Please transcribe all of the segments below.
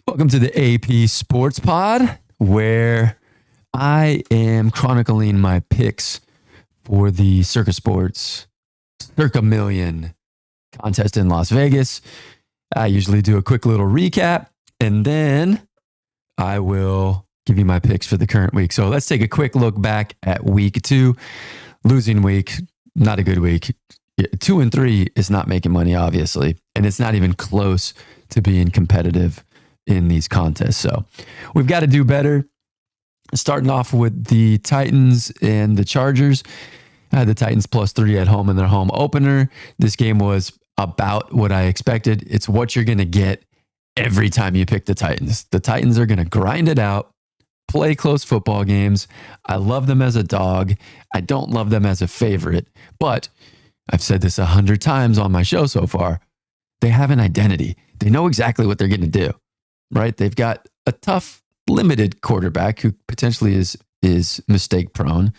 Welcome to the AP Sports Pod, where I am chronicling my picks for the Circa Million contest in Las Vegas. I usually do a quick little recap, and then I will give you my picks for the current week. So let's take a quick look back at week 2. Losing week, not a good week. 2 and 3 is not making money, obviously, and it's not even close to being competitive in these contests. So we've got to do better. Starting off with the Titans and the Chargers. I had the Titans +3 at home in their home opener. This game was about what I expected. It's what you're going to get every time you pick the Titans. The Titans are going to grind it out, play close football games. I love them as a dog. I don't love them as a favorite, but I've said this 100 times on my show so far. They have an identity. They know exactly what they're going to do, right? They've got a tough, limited quarterback who potentially is mistake prone.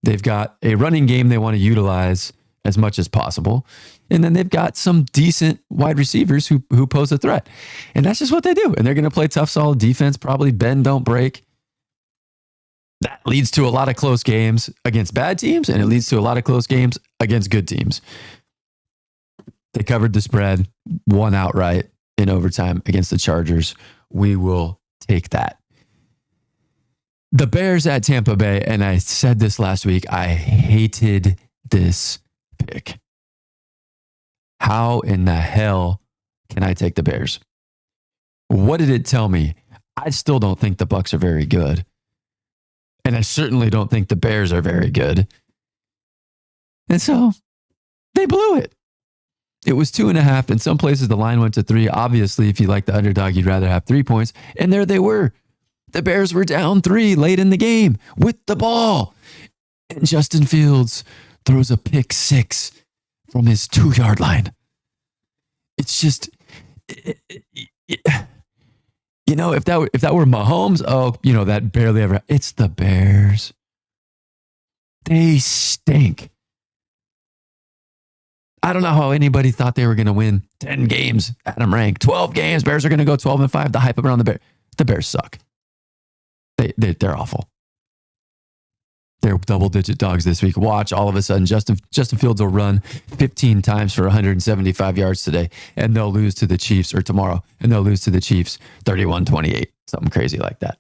They've got a running game they want to utilize as much as possible. And then they've got some decent wide receivers who pose a threat. And that's just what they do. And they're going to play tough, solid defense, probably bend, don't break. That leads to a lot of close games against bad teams, and it leads to a lot of close games against good teams. They covered the spread, won outright in overtime against the Chargers. We will take that. The Bears at Tampa Bay, and I said this last week, I hated this pick. How in the hell can I take the Bears? What did it tell me? I still don't think the Bucs are very good. And I certainly don't think the Bears are very good. And so they blew it. It was 2.5. In some places, the line went to 3. Obviously, if you like the underdog, you'd rather have 3 points. And there they were. The Bears were down 3 late in the game with the ball. And Justin Fields throws a pick 6 from his 2-yard line. It's just... You know, if that were Mahomes, that barely ever. It's the Bears. They stink. I don't know how anybody thought they were going to win 10 games. Adam Rank, 12 games. Bears are going to go 12-5. The hype around the Bears. The Bears suck. They're awful. They're double-digit dogs this week. Watch, all of a sudden, Justin Fields will run 15 times for 175 yards today, and they'll lose to the Chiefs, or tomorrow, and they'll lose to the Chiefs 31-28, something crazy like that.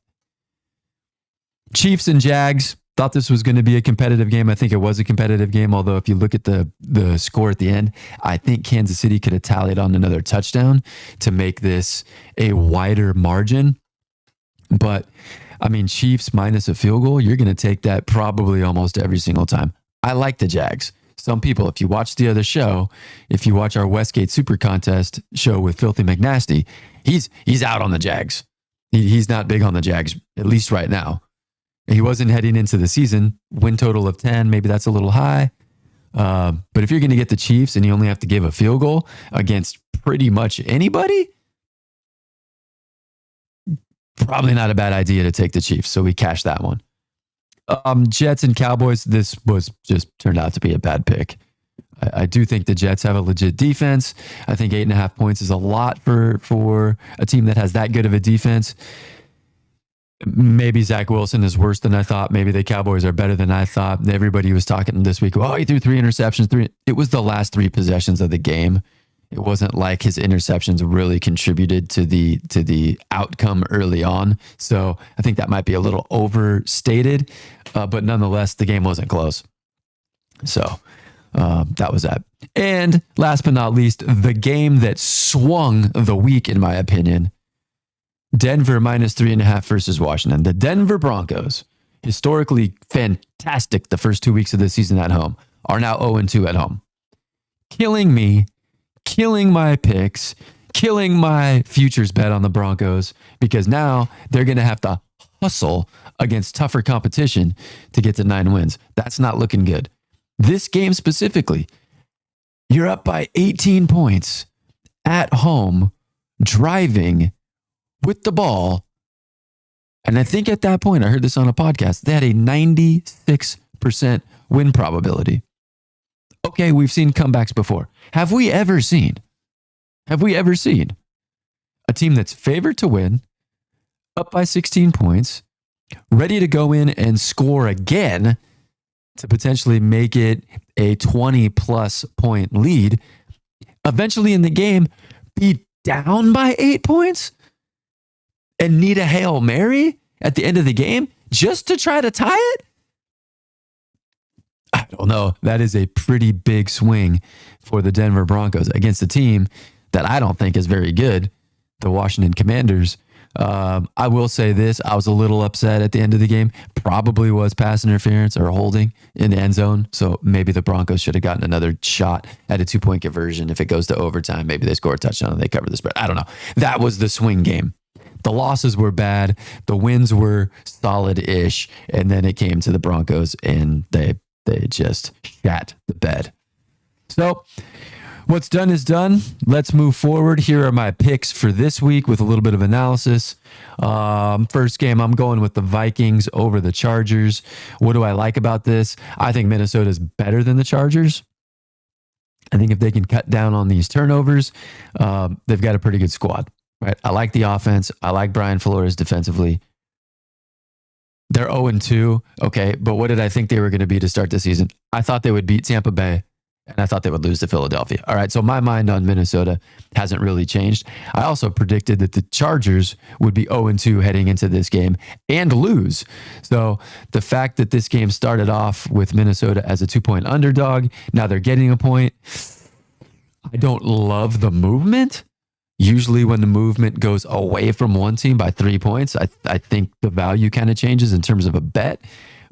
Chiefs and Jags, thought this was going to be a competitive game. I think it was a competitive game, although if you look at the score at the end, I think Kansas City could have tallied on another touchdown to make this a wider margin. But I mean, Chiefs minus a field goal, you're going to take that probably almost every single time. I like the Jags. Some people, if you watch the other show, if you watch our Westgate Super Contest show with Filthy McNasty, he's out on the Jags. He's not big on the Jags, at least right now. He wasn't heading into the season. Win total of 10, maybe that's a little high. But if you're going to get the Chiefs and you only have to give a field goal against pretty much anybody, probably not a bad idea to take the Chiefs. So we cashed that one. Jets and Cowboys, this was just turned out to be a bad pick. I do think the Jets have a legit defense. I think 8.5 points is a lot for a team that has that good of a defense. Maybe Zach Wilson is worse than I thought. Maybe the Cowboys are better than I thought. Everybody was talking this week. Oh, he threw 3 interceptions. It was the last 3 possessions of the game. It wasn't like his interceptions really contributed to the outcome early on. So I think that might be a little overstated, but nonetheless, the game wasn't close. So that was that. And last but not least, the game that swung the week, in my opinion, Denver minus 3.5 versus Washington. The Denver Broncos, historically fantastic the first 2 weeks of the season at home, are now 0-2 at home. Killing me. Killing my picks, killing my futures bet on the Broncos, because now they're going to have to hustle against tougher competition to get to 9 wins. That's not looking good. This game specifically, you're up by 18 points at home, driving with the ball. And I think at that point, I heard this on a podcast, they had a 96% win probability. Okay, we've seen comebacks before. Have we ever seen a a team that's favored to win, up by 16 points, ready to go in and score again to potentially make it a 20-plus point lead, eventually in the game, be down by 8 points and need a Hail Mary at the end of the game just to try to tie it? I don't know. That is a pretty big swing for the Denver Broncos against a team that I don't think is very good, the Washington Commanders. I will say this. I was a little upset at the end of the game. Probably was pass interference or holding in the end zone. So maybe the Broncos should have gotten another shot at a 2-point conversion. If it goes to overtime, maybe they score a touchdown and they cover the spread. I don't know. That was the swing game. The losses were bad. The wins were solid-ish. And then it came to the Broncos and they just shat the bed. So what's done is done. Let's move forward. Here are my picks for this week with a little bit of analysis. First game, I'm going with the Vikings over the Chargers. What do I like about this? I think Minnesota is better than the Chargers. I think if they can cut down on these turnovers, they've got a pretty good squad. Right? I like the offense. I like Brian Flores defensively. They're 0-2. Okay, but what did I think they were going to be to start the season? I thought they would beat Tampa Bay, and I thought they would lose to Philadelphia. All right, so my mind on Minnesota hasn't really changed. I also predicted that the Chargers would be 0-2 heading into this game and lose. So the fact that this game started off with Minnesota as a 2-point underdog, now they're getting a point. I don't love the movement. Usually when the movement goes away from one team by 3 points, I think the value kind of changes in terms of a bet.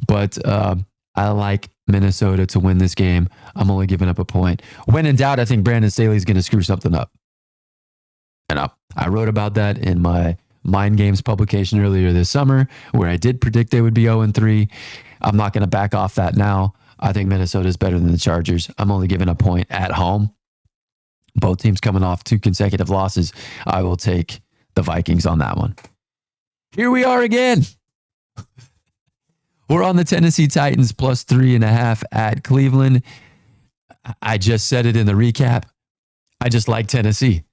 But I like Minnesota to win this game. I'm only giving up a point. When in doubt, I think Brandon Staley is going to screw something up. And I wrote about that in my Mind Games publication earlier this summer, where I did predict they would be 0-3. I'm not going to back off that now. I think Minnesota is better than the Chargers. I'm only giving a point at home. Both teams coming off 2 consecutive losses. I will take the Vikings on that one. Here we are again. We're on the Tennessee Titans plus 3.5 at Cleveland. I just said it in the recap. I just like Tennessee.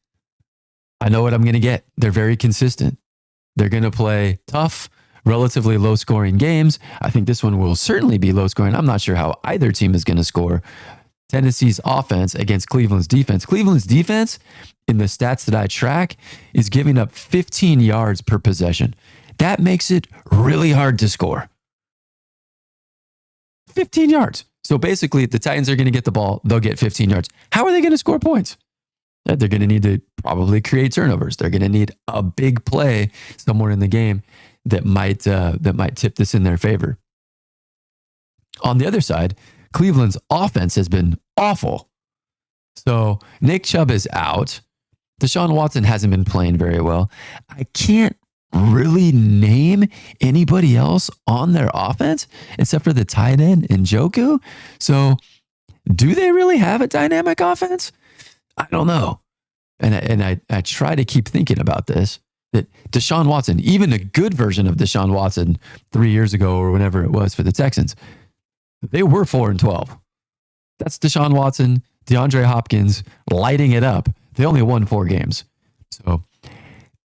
I know what I'm going to get. They're very consistent. They're going to play tough, relatively low-scoring games. I think this one will certainly be low-scoring. I'm not sure how either team is going to score. Tennessee's offense against Cleveland's defense. Cleveland's defense, in the stats that I track, is giving up 15 yards per possession. That makes it really hard to score. 15 yards. So basically, if the Titans are going to get the ball, they'll get 15 yards. How are they going to score points? They're going to need to probably create turnovers. They're going to need a big play somewhere in the game that might tip this in their favor. On the other side, Cleveland's offense has been awful. So Nick Chubb is out. Deshaun Watson hasn't been playing very well. I can't really name anybody else on their offense except for the tight end Njoku. So do they really have a dynamic offense? I don't know. And I try to keep thinking about this, that Deshaun Watson, even a good version of Deshaun Watson 3 years ago or whenever it was for the Texans, they were 4-12. That's Deshaun Watson, DeAndre Hopkins lighting it up. They only won 4 games. So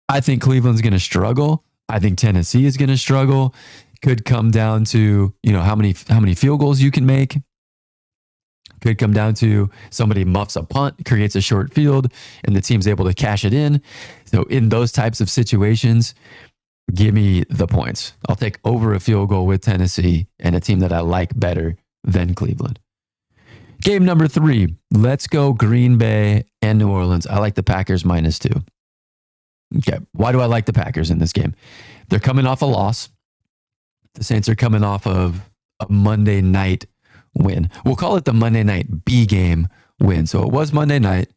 I think Cleveland's going to struggle. I think Tennessee is going to struggle. Could come down to, how many field goals you can make. Could come down to somebody muffs a punt, creates a short field, and the team's able to cash it in. So in those types of situations, give me the points. I'll take over a field goal with Tennessee and a team that I like better than Cleveland. Game number 3. Let's go Green Bay and New Orleans. I like the Packers -2. Okay. Why do I like the Packers in this game? They're coming off a loss. The Saints are coming off of a Monday night win. We'll call it the Monday night B game win. So it was Monday night.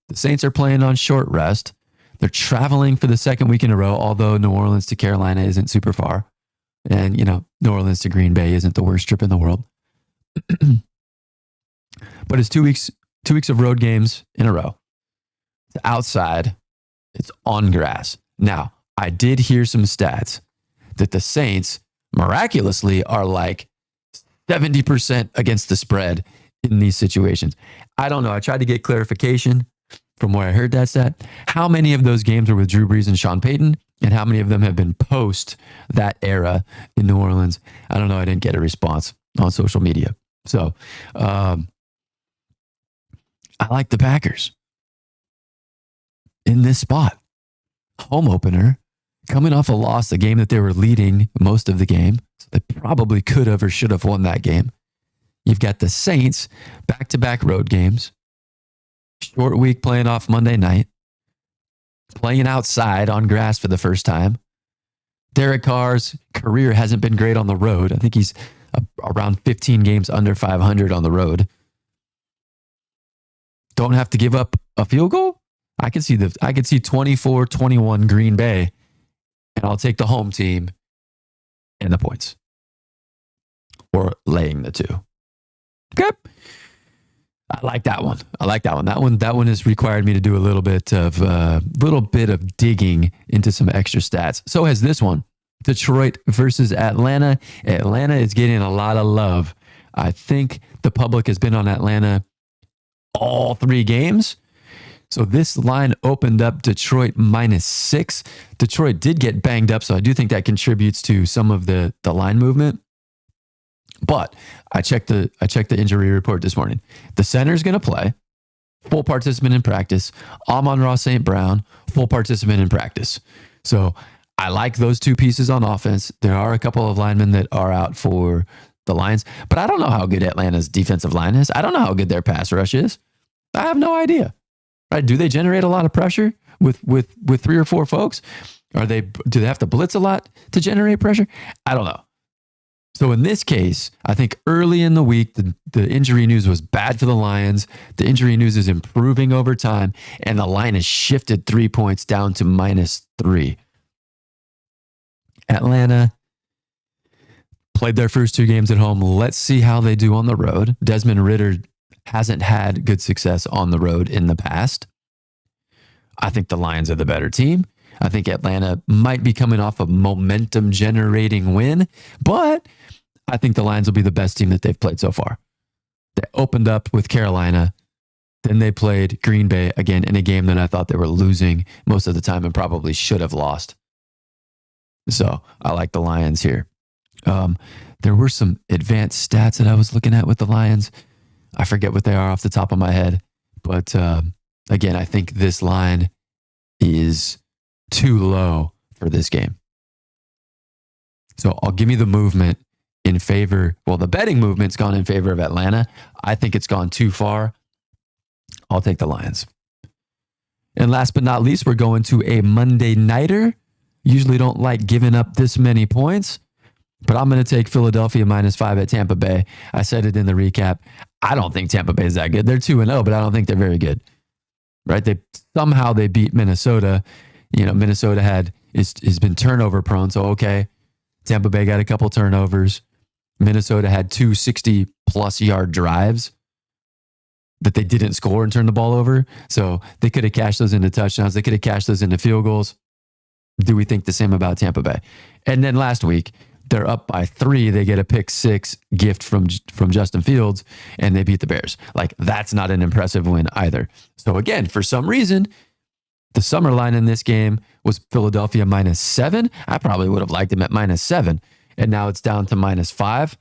The Saints are playing on short rest. They're traveling for the second week in a row, although New Orleans to Carolina isn't super far. And, New Orleans to Green Bay isn't the worst trip in the world. But it's 2 weeks of road games in a row. It's outside. It's on grass. Now, I did hear some stats that the Saints miraculously are like 70% against the spread in these situations. I don't know. I tried to get clarification. from where I heard that stat. How many of those games were with Drew Brees and Sean Payton? And how many of them have been post that era in New Orleans? I don't know. I didn't get a response on social media. So I like the Packers in this spot. Home opener, coming off a loss, a game that they were leading most of the game. So they probably could have or should have won that game. You've got the Saints, back-to-back road games. Short week playing off Monday night. Playing outside on grass for the first time. Derek Carr's career hasn't been great on the road. I think he's around 15 games under 500 on the road. Don't have to give up a field goal? I can see 24-21 Green Bay, and I'll take the home team and the points. Or laying the 2. Okay. I like that one. That one has required me to do a little bit of digging into some extra stats. So has this one. Detroit versus Atlanta. Atlanta is getting a lot of love. I think the public has been on Atlanta all 3 games. So this line opened up Detroit -6. Detroit did get banged up, so I do think that contributes to some of the line movement. But I checked the injury report this morning. The center is going to play, full participant in practice. Amon-Ra St. Brown, full participant in practice. So I like those 2 pieces on offense. There are a couple of linemen that are out for the Lions, but I don't know how good Atlanta's defensive line is. I don't know how good their pass rush is. I have no idea. Right? Do they generate a lot of pressure with 3 or 4 folks? Do they have to blitz a lot to generate pressure? I don't know. So in this case, I think early in the week, the injury news was bad for the Lions. The injury news is improving over time, and the line has shifted 3 points down to -3. Atlanta played their first 2 games at home. Let's see how they do on the road. Desmond Ridder hasn't had good success on the road in the past. I think the Lions are the better team. I think Atlanta might be coming off a momentum-generating win, but I think the Lions will be the best team that they've played so far. They opened up with Carolina. Then they played Green Bay again in a game that I thought they were losing most of the time and probably should have lost. So I like the Lions here. There were some advanced stats that I was looking at with the Lions. I forget what they are off the top of my head. But again, I think this line is too low for this game. So I'll give you the movement in favor. Well, the betting movement's gone in favor of Atlanta. I think it's gone too far. I'll take the Lions. And last but not least, we're going to a Monday nighter. Usually don't like giving up this many points, but I'm going to take Philadelphia -5 at Tampa Bay. I said it in the recap. I don't think Tampa Bay is that good. They're 2-0, but I don't think they're very good. Right? They beat Minnesota. You know, Minnesota has been turnover prone. So, okay, Tampa Bay got a couple turnovers. Minnesota had 2 60-plus yard drives that they didn't score and turn the ball over. So they could have cashed those into touchdowns. They could have cashed those into field goals. Do we think the same about Tampa Bay? And then last week, they're up by 3. They get a pick 6 gift from Justin Fields, and they beat the Bears. Like, that's not an impressive win either. So again, for some reason, the summer line in this game was Philadelphia -7. I probably would have liked them at -7. And now it's down to -5.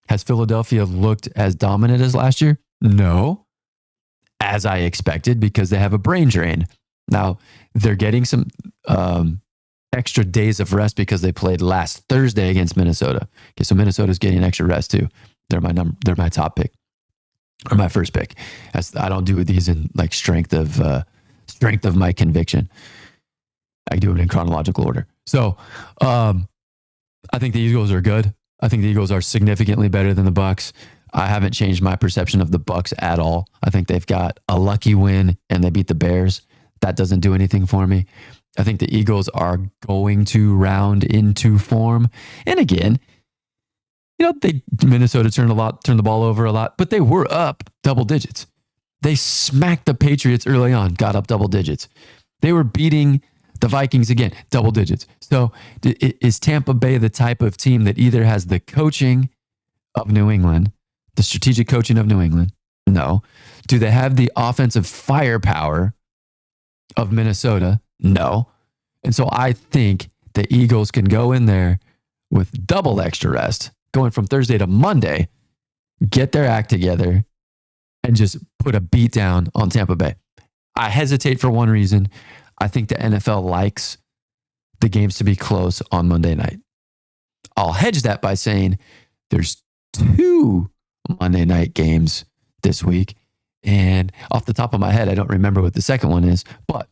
Has Philadelphia looked as dominant as last year? No. As I expected, because they have a brain drain. Now, they're getting some extra days of rest because they played last Thursday against Minnesota. Okay, so Minnesota's getting extra rest too. They're my top pick, or my first pick. I don't do these in like strength of my conviction. I do it in chronological order. So, I think the Eagles are good. I think the Eagles are significantly better than the Bucs. I haven't changed my perception of the Bucs at all. I think they've got a lucky win and they beat the Bears. That doesn't do anything for me. I think the Eagles are going to round into form. And again, you know, Minnesota turned the ball over a lot, but they were up double digits. They smacked the Patriots early on, got up double digits. They were beating the Vikings again, double digits. So is Tampa Bay the type of team that either has the coaching of New England, the strategic coaching of New England, No. Do they have the offensive firepower of Minnesota? No. And so I think the Eagles can go in there with double extra rest, going from Thursday to Monday, get their act together, and just put a beat down on Tampa Bay. I hesitate for one reason. I think the NFL likes the games to be close on Monday night. I'll hedge that by saying there's 2 Monday night games this week. And off the top of my head, I don't remember what the second one is, but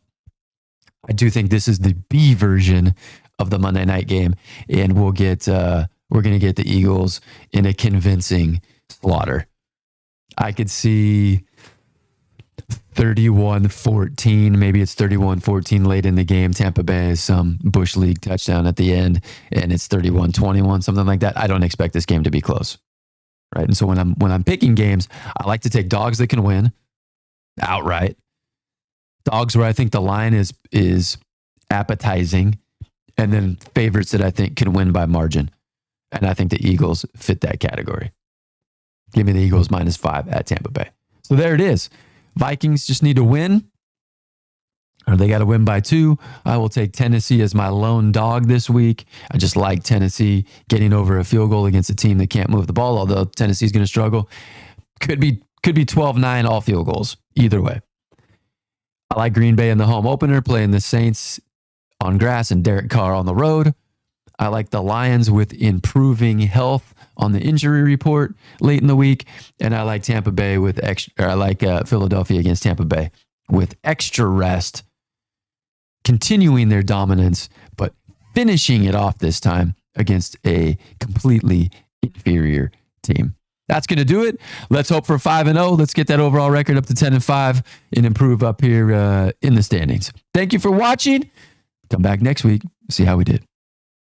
I do think this is the B version of the Monday night game. And we're going to get the Eagles in a convincing slaughter. I could see 31-14. Maybe it's 31-14 late in the game. Tampa Bay has some Bush League touchdown at the end, and it's 31-21, something like that. I don't expect this game to be close, right? And so when I'm picking games, I like to take dogs that can win outright. Dogs where I think the line is appetizing, and then favorites that I think can win by margin. And I think the Eagles fit that category. Give me the Eagles -5 at Tampa Bay. So there it is. Vikings just need to win, or they got to win by 2. I will take Tennessee as my lone dog this week. I just like Tennessee getting over a field goal against a team that can't move the ball, although Tennessee's going to struggle. Could be 12-9 all field goals, either way. I like Green Bay in the home opener, playing the Saints on grass and Derek Carr on the road. I like the Lions with improving health on the injury report late in the week, and I like Tampa Bay with extra. Or I like Philadelphia against Tampa Bay with extra rest, continuing their dominance, but finishing it off this time against a completely inferior team. That's going to do it. Let's hope for 5-0. Let's get that overall record up to 10-5 and improve up here in the standings. Thank you for watching. Come back next week. See how we did.